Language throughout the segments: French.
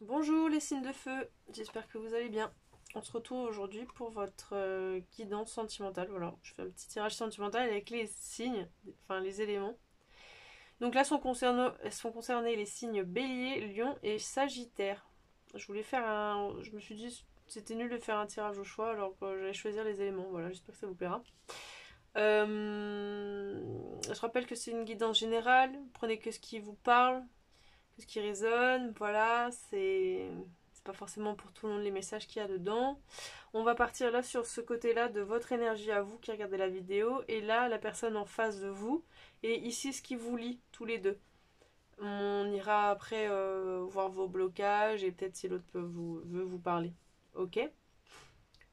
Bonjour les signes de feu, j'espère que vous allez bien. On se retrouve aujourd'hui pour votre guidance sentimentale. Voilà, je fais un petit tirage sentimental avec les signes, enfin les éléments. Donc là sont concernés les signes Bélier, Lion et Sagittaire. Je me suis dit c'était nul de faire un tirage au choix alors que j'allais choisir les éléments. Voilà, j'espère que ça vous plaira. Je rappelle que c'est une guidance générale. Prenez que ce qui vous parle, que ce qui résonne. Voilà, c'est pas forcément pour tout le monde les messages qu'il y a dedans. On va partir là sur ce côté-là de votre énergie à vous qui regardez la vidéo, et là la personne en face de vous, et ici ce qui vous lie tous les deux. On ira après voir vos blocages et peut-être si l'autre veut vous parler. Ok.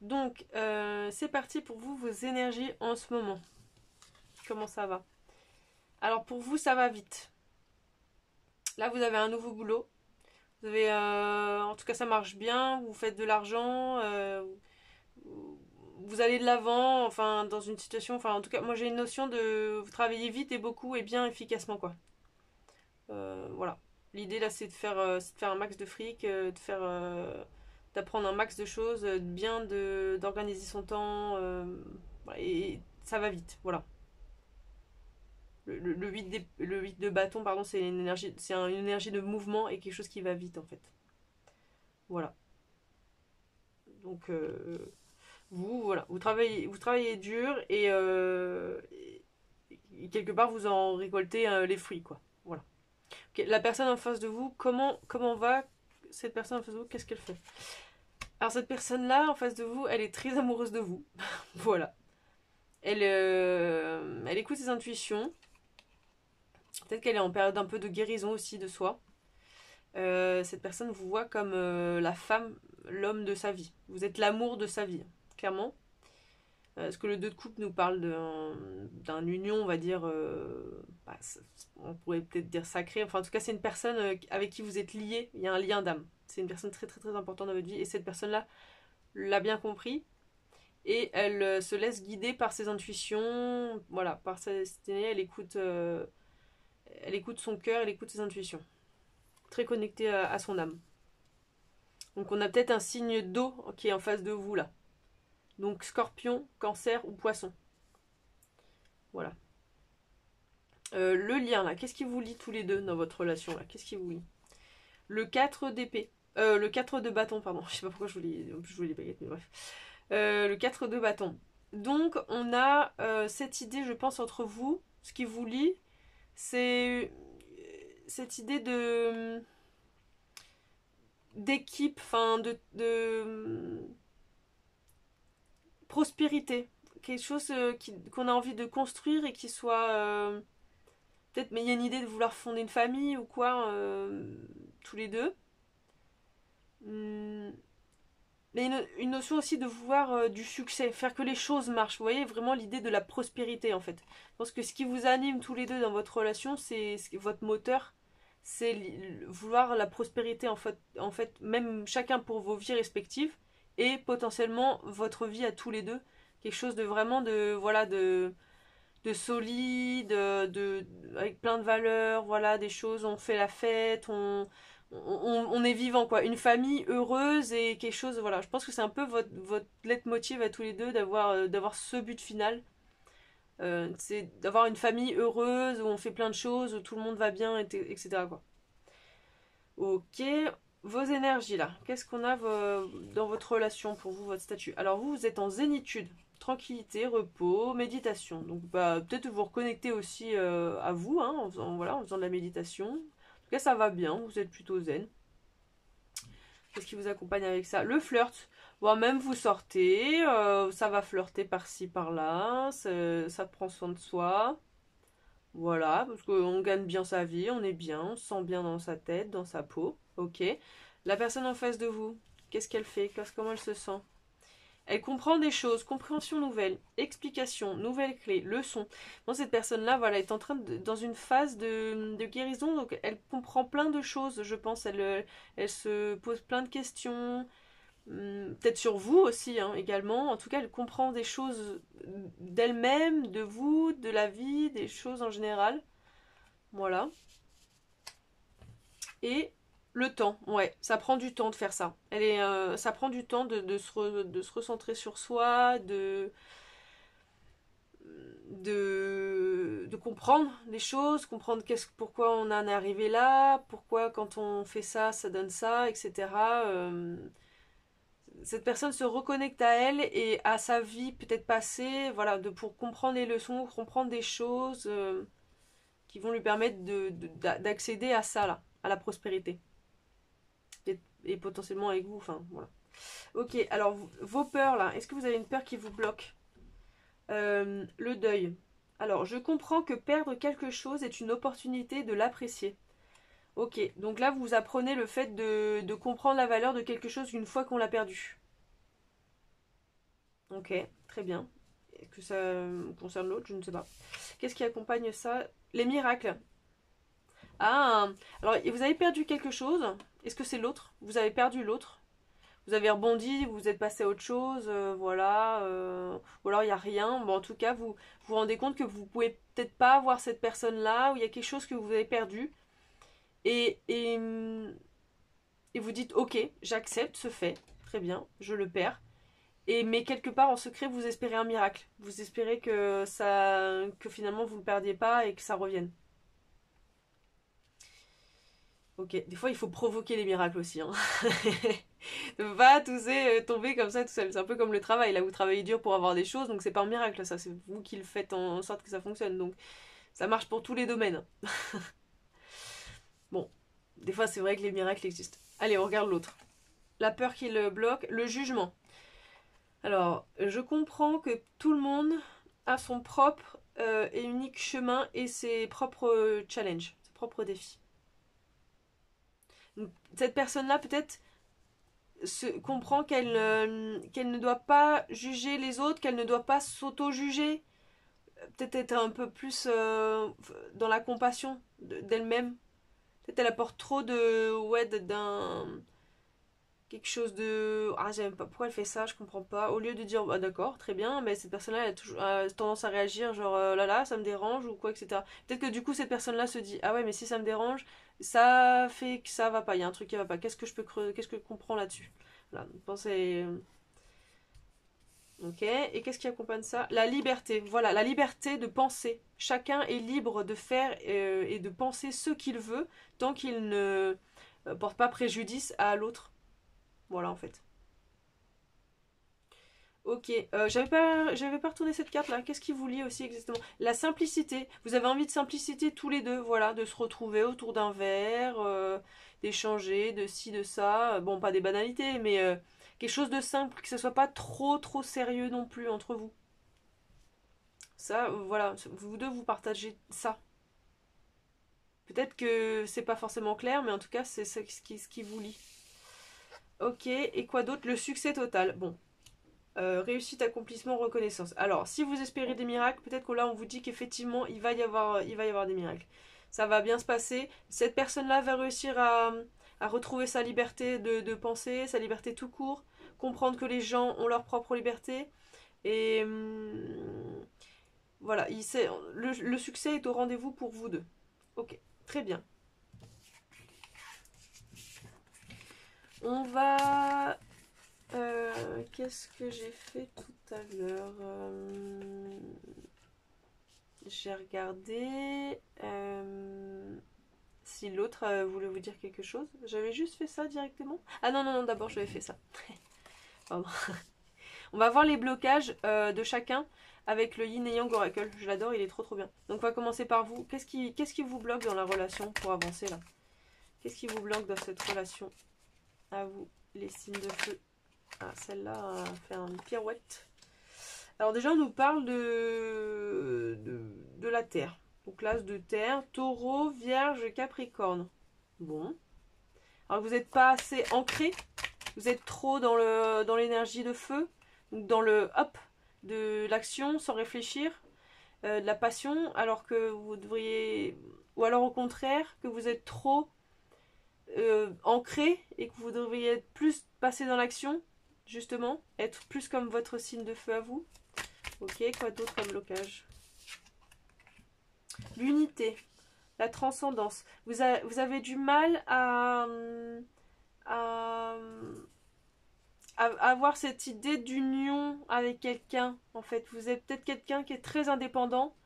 Donc c'est parti pour vous, vos énergies en ce moment. Comment ça va? Alors pour vous ça va vite. Là vous avez un nouveau boulot. Vous avez, en tout cas, ça marche bien. Vous faites de l'argent. Vous allez de l'avant. Enfin, dans une situation. Enfin, en tout cas, moi j'ai une notion de vous travaillez vite et beaucoup et bien efficacement, quoi. Voilà. L'idée là, c'est de faire un max de fric, d'apprendre un max de choses, d'organiser son temps. Voilà, et ça va vite. Voilà. Le 8 le 8 de bâton, pardon, une énergie de mouvement et quelque chose qui va vite en fait. Voilà. Donc voilà, vous travaillez dur et quelque part vous en récoltez les fruits quoi. Voilà. Ok, la personne en face de vous, comment va cette personne en face de vous? Qu'est-ce qu'elle fait? Alors cette personne là en face de vous, elle est très amoureuse de vous. Voilà. Elle écoute ses intuitions. Peut-être qu'elle est en période un peu de guérison aussi de soi. Cette personne vous voit comme la femme, l'homme de sa vie. Vous êtes l'amour de sa vie, clairement. Parce que le 2 de coupe nous parle d'un union, on va dire, on pourrait peut-être dire sacré. Enfin, en tout cas, c'est une personne avec qui vous êtes lié. Il y a un lien d'âme. C'est une personne très très très importante dans votre vie. Et cette personne-là l'a bien compris. Et elle se laisse guider par ses intuitions. Voilà, par sa destinée. Elle écoute son cœur, elle écoute ses intuitions. Très connectée à son âme. Donc, on a peut-être un signe d'eau qui est en face de vous là. Donc, scorpion, cancer ou poisson. Voilà. Le lien là, qu'est-ce qui vous lie tous les deux dans votre relation là? Qu'est-ce qui vous lie? Le 4 d'épée. Le 4 de bâton, pardon. Je sais pas pourquoi je voulais les baguettes, mais bref. Le 4 de bâton. Donc, on a cette idée, je pense, entre vous. Ce qui vous lie, c'est cette idée de d'équipe, enfin de prospérité. Quelque chose qu'on a envie de construire et qui soit peut-être, mais il y a une idée de vouloir fonder une famille ou quoi, tous les deux. Hmm. Mais une notion aussi de vouloir du succès, faire que les choses marchent. Vous voyez, vraiment l'idée de la prospérité en fait. Je pense que ce qui vous anime tous les deux dans votre relation, c'est votre moteur, c'est vouloir la prospérité en fait, même chacun pour vos vies respectives et potentiellement votre vie à tous les deux. Quelque chose de vraiment voilà, de solide, avec plein de valeurs, voilà, des choses, on fait la fête, on est vivant, quoi. Une famille heureuse et quelque chose, voilà. Je pense que c'est un peu votre leitmotiv à tous les deux d'avoir ce but final. C'est d'avoir une famille heureuse où on fait plein de choses, où tout le monde va bien, etc. quoi. Ok, vos énergies là. Qu'est-ce qu'on a dans votre relation pour vous, votre statut? Alors vous êtes en zénitude. Tranquillité, repos, méditation. Donc bah, peut-être vous reconnecter aussi à vous hein, en faisant de la méditation. En tout cas, ça va bien, vous êtes plutôt zen. Qu'est-ce qui vous accompagne avec ça? Le flirt. Bon, même vous sortez, ça va flirter par-ci, par-là, ça prend soin de soi. Voilà, parce qu'on gagne bien sa vie, on est bien, on se sent bien dans sa tête, dans sa peau. Ok. La personne en face de vous, qu'est-ce qu'elle fait? Comment elle se sent? Elle comprend des choses, compréhension nouvelle, explication, nouvelle clé, leçon. Bon, cette personne-là, voilà, est en train dans une phase de guérison, donc elle comprend plein de choses, je pense. Elle se pose plein de questions, peut-être sur vous aussi, hein, également. En tout cas, elle comprend des choses d'elle-même, de vous, de la vie, des choses en général. Voilà. Et Le temps, ouais, ça prend du temps de faire ça. Ça prend du temps de se recentrer sur soi, de comprendre les choses, comprendre pourquoi on en est arrivé là, pourquoi quand on fait ça, ça donne ça, etc. Cette personne se reconnecte à elle et à sa vie peut-être passée, voilà, pour comprendre les leçons, comprendre des choses qui vont lui permettre d'accéder à ça, là, à la prospérité. Et potentiellement avec vous, enfin, voilà. Ok, alors vos peurs, là, est-ce que vous avez une peur qui vous bloque? Le deuil. Alors, je comprends que perdre quelque chose est une opportunité de l'apprécier. Ok, donc là, vous apprenez le fait de comprendre la valeur de quelque chose une fois qu'on l'a perdu. Ok, très bien. Est-ce que ça concerne l'autre? Je ne sais pas. Qu'est-ce qui accompagne ça? Les miracles. Ah, alors vous avez perdu quelque chose. Est-ce que c'est l'autre? Vous avez perdu l'autre? Vous avez rebondi, vous êtes passé à autre chose, voilà. Ou alors il n'y a rien. Bon, en tout cas, vous vous rendez compte que vous pouvez peut-être pas voir cette personne-là, ou il y a quelque chose que vous avez perdu. Et, et, et vous dites, ok, j'accepte ce fait. Très bien, je le perds. Mais quelque part en secret, vous espérez un miracle. Vous espérez que finalement vous ne le perdiez pas et que ça revienne. Ok, des fois il faut provoquer les miracles aussi. Hein. Ne pas tous tomber comme ça tout seul. C'est un peu comme le travail. Là, vous travaillez dur pour avoir des choses, donc c'est pas un miracle. Ça, c'est vous qui le faites en sorte que ça fonctionne. Donc ça marche pour tous les domaines. Bon, des fois c'est vrai que les miracles existent. Allez, on regarde l'autre. La peur qui le bloque, le jugement. Alors, je comprends que tout le monde a son propre et unique chemin et ses propres challenges, ses propres défis. Donc, cette personne-là, peut-être, comprend qu'elle ne doit pas juger les autres, qu'elle ne doit pas s'auto-juger. Peut-être être un peu plus dans la compassion d'elle-même. Peut-être elle apporte trop d'un quelque chose de ah j'aime pas pourquoi elle fait ça, je comprends pas, au lieu de dire bah d'accord très bien, mais cette personne là elle a toujours tendance à réagir genre là là ça me dérange ou quoi, etc. Peut-être que du coup cette personne là se dit ah ouais mais si ça me dérange ça fait que ça va pas, il y a un truc qui va pas, qu'est-ce que je peux creuser, qu'est-ce que je comprends là-dessus, voilà, pensez. Ok, et qu'est-ce qui accompagne ça? La liberté, voilà, la liberté de penser. Chacun est libre de faire et de penser ce qu'il veut tant qu'il ne porte pas préjudice à l'autre. Voilà en fait. Ok, j'avais pas retourné cette carte là. Qu'est-ce qui vous lie aussi exactement? La simplicité. Vous avez envie de simplicité tous les deux, voilà, de se retrouver autour d'un verre, d'échanger, de ci, de ça. Bon, pas des banalités, mais quelque chose de simple, que ce soit pas trop trop sérieux non plus entre vous. Ça, voilà, vous deux vous partagez ça. Peut-être que c'est pas forcément clair, mais en tout cas c'est ce qui vous lie. Ok, et quoi d'autre? Le succès total. Bon, réussite, accomplissement, reconnaissance. Alors, si vous espérez des miracles, peut-être que là on vous dit qu'effectivement il va y avoir des miracles. Ça va bien se passer. Cette personne-là va réussir à retrouver sa liberté de penser, sa liberté tout court, comprendre que les gens ont leur propre liberté. Et voilà, le succès est au rendez-vous pour vous deux. Ok, très bien. On va qu'est-ce que j'ai fait tout à l'heure? J'ai regardé si l'autre voulait vous dire quelque chose. J'avais juste fait ça directement. Ah non, non, non, d'abord j'avais fait ça. Pardon. On va voir les blocages de chacun avec le Yin et Yang Oracle. Je l'adore, il est trop trop bien. Donc on va commencer par vous. Qu'est-ce qui vous bloque dans la relation pour avancer là? Qu'est-ce qui vous bloque dans cette relation? À vous, les signes de feu. Ah, celle-là a fait une pirouette. Alors déjà, on nous parle de la Terre. Donc l'as de Terre, Taureau, Vierge, Capricorne. Bon. Alors vous n'êtes pas assez ancré. Vous êtes trop dans l'énergie de feu. Donc dans le hop de l'action sans réfléchir. De la passion. Alors que vous devriez... Ou alors au contraire, que vous êtes trop ancré et que vous devriez être plus passer dans l'action. Justement. Être plus comme votre signe de feu à vous. Ok, quoi d'autre comme blocage? L'unité. La transcendance. Vous avez du mal à, à avoir cette idée d'union avec quelqu'un, en fait. Vous êtes peut-être quelqu'un qui est très indépendant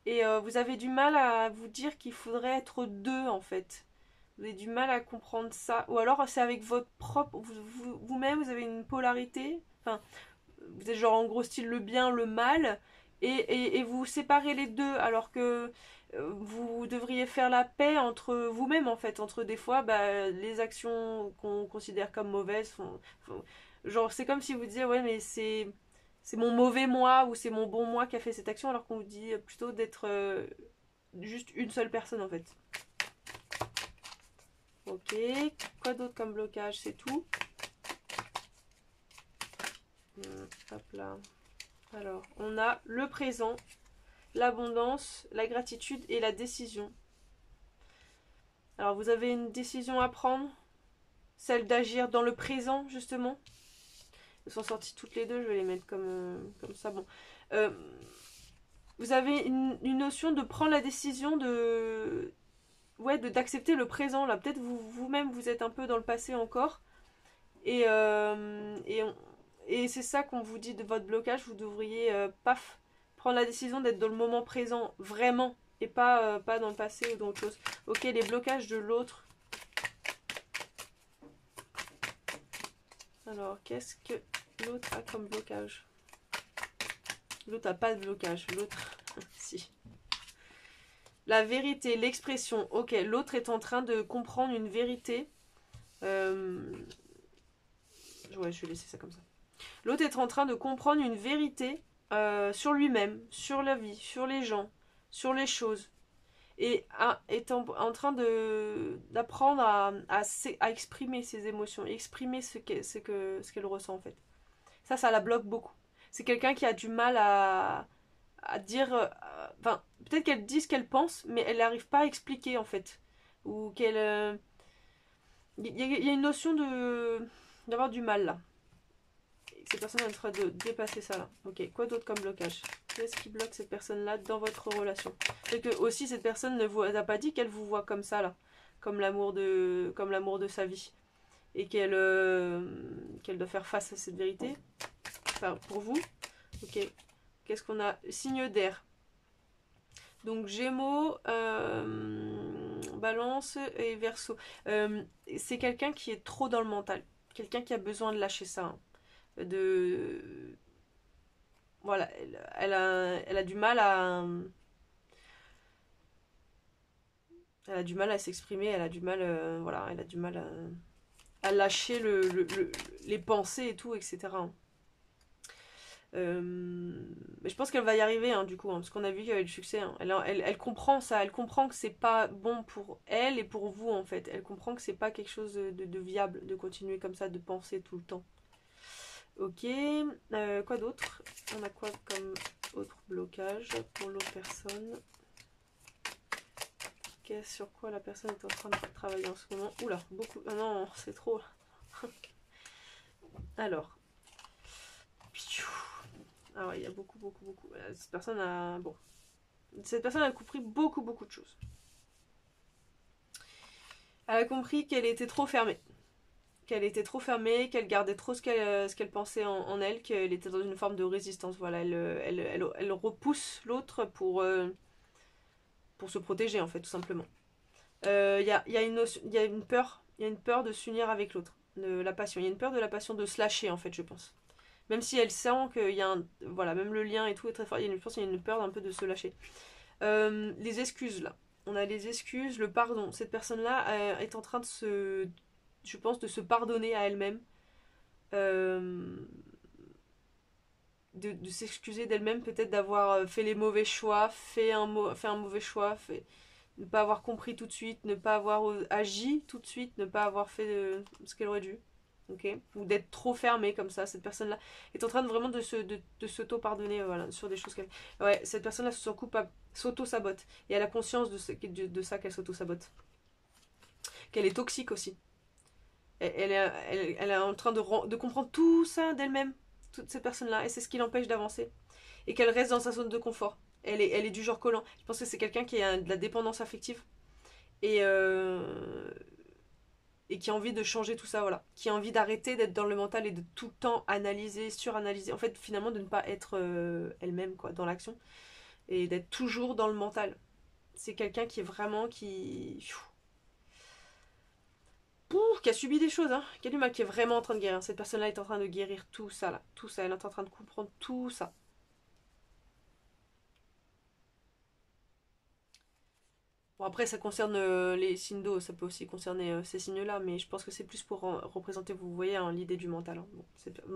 et vous avez du mal à vous dire qu'il faudrait être deux, en fait. Vous avez du mal à comprendre ça. Ou alors c'est avec votre propre... Vous-même, vous avez une polarité. Enfin, vous êtes genre en gros style le bien, le mal. Et vous séparez les deux alors que vous devriez faire la paix entre vous-même en fait. Entre des fois, bah, les actions qu'on considère comme mauvaises. Genre c'est comme si vous disiez ouais mais c'est mon mauvais moi ou c'est mon bon moi qui a fait cette action alors qu'on vous dit plutôt d'être juste une seule personne en fait. Ok, quoi d'autre comme blocage? C'est tout. Hop là. Alors, on a le présent, l'abondance, la gratitude et la décision. Alors, vous avez une décision à prendre, celle d'agir dans le présent, justement. Elles sont sorties toutes les deux, je vais les mettre comme ça. Bon. Vous avez une notion de prendre la décision de... Ouais, d'accepter le présent, là. Peut-être vous-même, vous êtes un peu dans le passé encore. Et, et c'est ça qu'on vous dit de votre blocage. Vous devriez, paf, prendre la décision d'être dans le moment présent, vraiment. Et pas dans le passé ou dans autre chose. Ok, les blocages de l'autre. Alors, qu'est-ce que l'autre a comme blocage? L'autre n'a pas de blocage. L'autre, si. La vérité, l'expression. Ok, l'autre est en train de comprendre une vérité. Ouais, je vais laisser ça comme ça. L'autre est en train de comprendre une vérité sur lui-même, sur la vie, sur les gens, sur les choses. Et est en train d'apprendre à exprimer ses émotions, exprimer ce qu'elle ressent en fait. Ça la bloque beaucoup. C'est quelqu'un qui a du mal à dire... Enfin, peut-être qu'elle dit ce qu'elle pense, mais elle n'arrive pas à expliquer en fait. Ou qu'elle... Il y a une notion d'avoir du mal là. Cette personne est en train de dépasser ça là. Ok, quoi d'autre comme blocage? Qu'est-ce qui bloque cette personne-là dans votre relation? Et que aussi cette personne ne vous a pas dit qu'elle vous voit comme ça là, comme l'amour de sa vie, et qu'elle doit faire face à cette vérité. Enfin, pour vous, ok. Qu'est-ce qu'on a? Signe d'air. Donc Gémeaux, Balance et Verseau. C'est quelqu'un qui est trop dans le mental, quelqu'un qui a besoin de lâcher ça. Hein. Voilà, elle a du mal à s'exprimer, elle a du mal voilà, elle a du mal à lâcher les pensées et tout, etc. Mais je pense qu'elle va y arriver hein, du coup, hein, parce qu'on a vu qu'il y avait le succès. Hein. Elle comprend ça, elle comprend que c'est pas bon pour elle et pour vous en fait. Elle comprend que c'est pas quelque chose de viable de continuer comme ça, de penser tout le temps. Ok, quoi d'autre? On a quoi comme autre blocage pour l'autre personne? Sur quoi la personne est en train de travailler en ce moment? Oula, beaucoup. Ah non, c'est trop. Alors. Ah ouais, il y a beaucoup. Cette personne a. Bon. Cette personne a compris beaucoup de choses. Elle a compris qu'elle était trop fermée. Qu'elle gardait trop ce qu'elle pensait en elle, qu'elle était dans une forme de résistance. Voilà, elle repousse l'autre pour se protéger, en fait, tout simplement. Il y a une peur de s'unir avec l'autre, de la passion. Il y a une peur de la passion de se lâcher, en fait, je pense. Même si elle sent qu'il y a voilà, même le lien et tout est très fort, je pense qu'il y a une peur un peu de se lâcher. Les excuses, là. On a les excuses, le pardon. Cette personne-là est en train je pense, de se pardonner à elle-même, de s'excuser d'elle-même, peut-être d'avoir fait les mauvais choix, fait un mauvais choix, ne pas avoir compris tout de suite, ne pas avoir agi tout de suite, ne pas avoir fait ce qu'elle aurait dû. Okay, ou d'être trop fermée comme ça. Cette personne-là est en train vraiment de s'auto-pardonner voilà, sur des choses qu'elle... Ouais, cette personne-là se sent coupable, s'auto-sabote. Et elle a conscience de ça, qu'elle s'auto-sabote. Qu'elle est toxique aussi. Elle est en train de comprendre tout ça d'elle-même, toute cette personne-là, et c'est ce qui l'empêche d'avancer. Et qu'elle reste dans sa zone de confort. Elle est du genre collant. Je pense que c'est quelqu'un qui a de la dépendance affective. Et, et qui a envie de changer tout ça, voilà. Qui a envie d'arrêter d'être dans le mental et de tout le temps analyser, suranalyser. En fait, finalement, de ne pas être elle-même, quoi, dans l'action. Et d'être toujours dans le mental. C'est quelqu'un qui est vraiment qui a subi des choses, hein. Qui a du mal, qui est vraiment en train de guérir. Cette personne-là est en train de guérir tout ça, là. Tout ça, elle est en train de comprendre tout ça. Bon, après, ça concerne les signes d'eau, ça peut aussi concerner ces signes-là, mais je pense que c'est plus pour représenter, vous voyez, hein, l'idée du mental. Hein. Bon,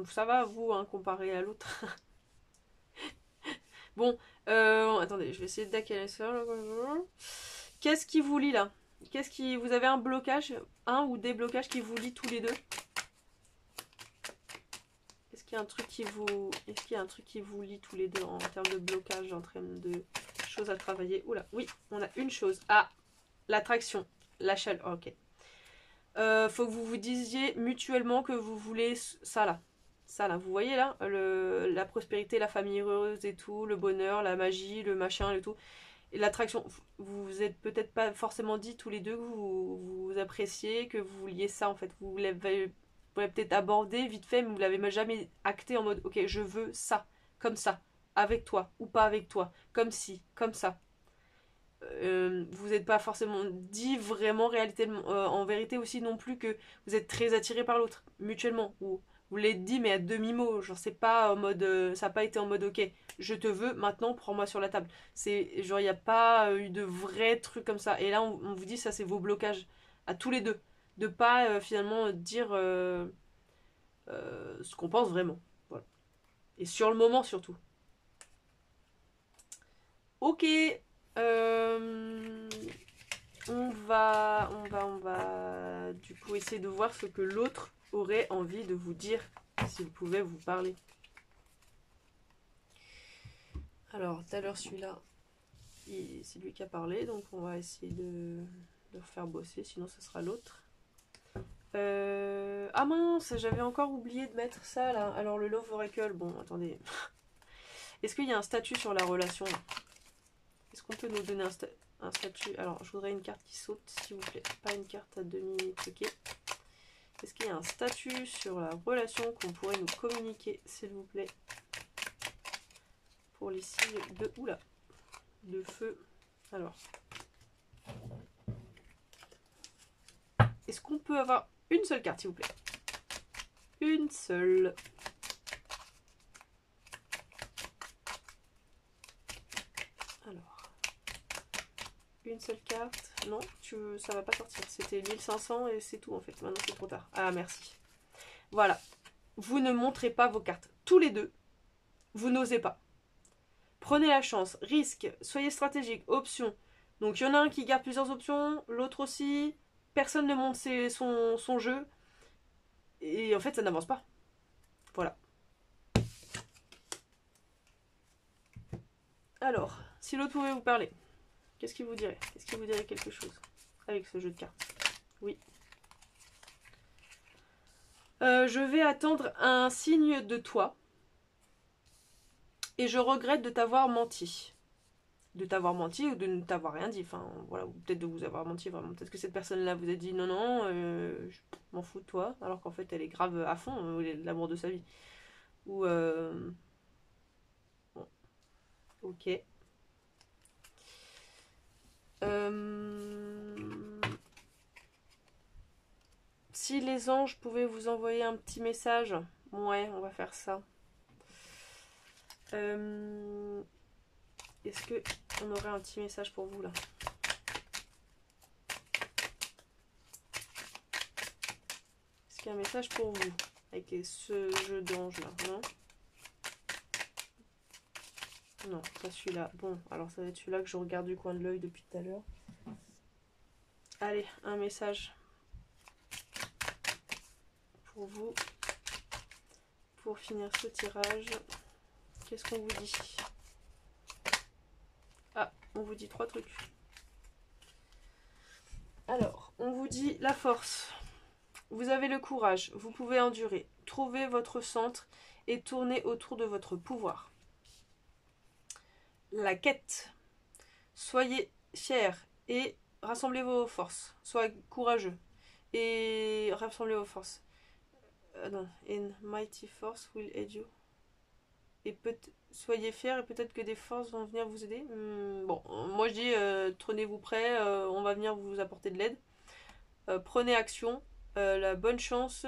ça va, vous, hein, comparé à l'autre. Bon, attendez, je vais essayer d'accaler ça. Qu'est-ce qui vous lie là? Qu'est-ce qui. Vous avez un blocage, un ou des blocages qui vous lient tous les deux? Est-ce qu'il y a un truc qui vous. Est-ce qu'il y a un truc qui vous lie tous les deux en termes de blocage, en termes de choses à travailler? Oula, oui, on a une chose. Ah, l'attraction, la chaleur. Ok. Faut que vous vous disiez mutuellement que vous voulez ça là. Ça là, vous voyez là, la prospérité, la famille heureuse et tout, le bonheur, la magie, le machin et tout. Et l'attraction, vous vous êtes peut-être pas forcément dit tous les deux que vous appréciez, que vous vouliez ça en fait. Vous l'avez peut-être abordé vite fait, mais vous l'avez jamais acté en mode ok, je veux ça, comme ça, avec toi ou pas avec toi, comme si, comme ça. Vous n'êtes pas forcément dit vraiment réalité, en vérité aussi non plus que vous êtes très attiré par l'autre, mutuellement. Ou vous l'êtes dit mais à demi-mot, genre c'est pas en mode, ça n'a pas été en mode ok, je te veux, maintenant prends-moi sur la table. C'est genre il n'y a pas eu de vrai truc comme ça. Et là on vous dit ça c'est vos blocages à tous les deux. De pas finalement dire ce qu'on pense vraiment. Voilà. Et sur le moment surtout. Ok. Euh, on va du coup essayer de voir ce que l'autre aurait envie de vous dire s'il pouvait vous parler. Alors, tout à l'heure, celui-là, c'est lui qui a parlé, donc on va essayer de le faire bosser, sinon ce sera l'autre. Ah mince, j'avais encore oublié de mettre ça là. Alors, le Love Oracle, bon, attendez. Est-ce qu'il y a un statut sur la relation? Est-ce qu'on peut nous donner un statut? Alors, je voudrais une carte qui saute, s'il vous plaît. Pas une carte à demi truquée. Est-ce qu'il y a un statut sur la relation qu'on pourrait nous communiquer, s'il vous plaît? Pour les signes de... Oula, de feu. Alors. Est-ce qu'on peut avoir une seule carte, s'il vous plaît? Une seule. Alors. Une seule carte. Non, ça va pas sortir. C'était 1500 et c'est tout en fait. Maintenant c'est trop tard. Ah merci. Voilà. Vous ne montrez pas vos cartes. Tous les deux. Vous n'osez pas. Prenez la chance. Risque. Soyez stratégique. Option. Donc il y en a un qui garde plusieurs options. L'autre aussi. Personne ne montre son jeu. Et en fait ça n'avance pas. Voilà. Alors, si l'autre pouvait vous parler, qu'est-ce qu'il vous dirait? Est-ce qu'il vous dirait quelque chose avec ce jeu de cartes? Oui. Je vais attendre un signe de toi. Et je regrette de t'avoir menti. De t'avoir menti ou de ne t'avoir rien dit. Enfin, voilà, ou peut-être de vous avoir menti vraiment. Peut-être que cette personne-là vous a dit non, non, je m'en fous de toi. Alors qu'en fait, elle est grave à fond, l'amour de sa vie. Ou. Bon, ok. Si les anges pouvaient vous envoyer un petit message, ouais, on va faire ça. Est-ce que on aurait un petit message pour vous là? Est-ce qu'il y a un message pour vous avec ce jeu d'ange là? Non? Non, pas celui-là. Bon, alors ça va être celui-là que je regarde du coin de l'œil depuis tout à l'heure. Allez, un message pour vous. Pour finir ce tirage, qu'est-ce qu'on vous dit? Ah, on vous dit 3 trucs. Alors, on vous dit la force. Vous avez le courage, vous pouvez endurer. Trouvez votre centre et tournez autour de votre pouvoir. La quête. Soyez fiers et rassemblez vos forces. Soyez courageux et rassemblez vos forces. Non, in mighty force will aid you. Et soyez fiers et peut-être que des forces vont venir vous aider. Bon, moi je dis tenez-vous prêts, on va venir vous apporter de l'aide. Prenez action. La bonne chance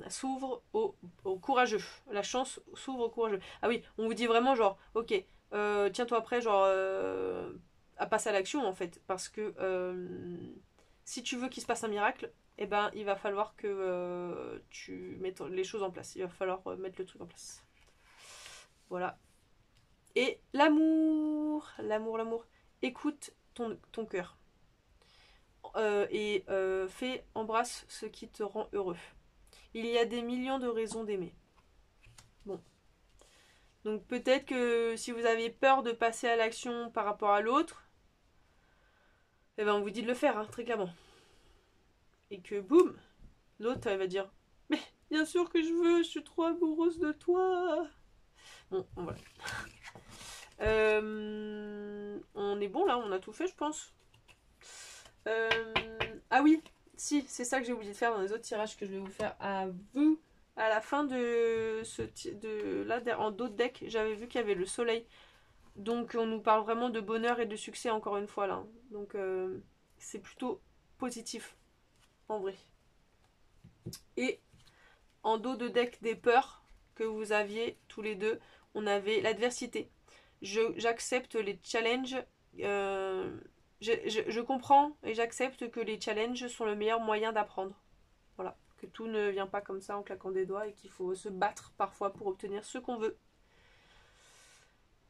s'ouvre aux courageux. La chance s'ouvre aux courageux. Ah oui, on vous dit vraiment genre, ok, tiens-toi prêt, genre, à passer à l'action en fait. Parce que si tu veux qu'il se passe un miracle, eh ben, il va falloir que tu mettes les choses en place. Il va falloir mettre le truc en place. Voilà. Et l'amour, l'amour, l'amour. Écoute ton cœur. Et embrasse ce qui te rend heureux. Il y a des millions de raisons d'aimer. Bon. Donc peut-être que si vous avez peur de passer à l'action par rapport à l'autre, eh ben on vous dit de le faire, hein, très clairement. Et que boum, l'autre elle va dire mais bien sûr que je veux, je suis trop amoureuse de toi. Bon, voilà. On est bon là, on a tout fait je pense. Ah oui, si, c'est ça que j'ai oublié de faire dans les autres tirages que je vais vous faire à vous. À la fin de là, en dos de deck, j'avais vu qu'il y avait le soleil. Donc on nous parle vraiment de bonheur et de succès encore une fois là. Donc c'est plutôt positif en vrai. Et en dos de deck des peurs que vous aviez tous les deux, on avait l'adversité. J'accepte les challenges. Je comprends et j'accepte que les challenges sont le meilleur moyen d'apprendre. Voilà, que tout ne vient pas comme ça en claquant des doigts et qu'il faut se battre parfois pour obtenir ce qu'on veut.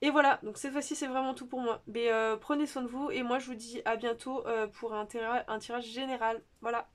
Et voilà, donc cette fois-ci c'est vraiment tout pour moi. Mais prenez soin de vous et moi je vous dis à bientôt pour un tirage général. Voilà.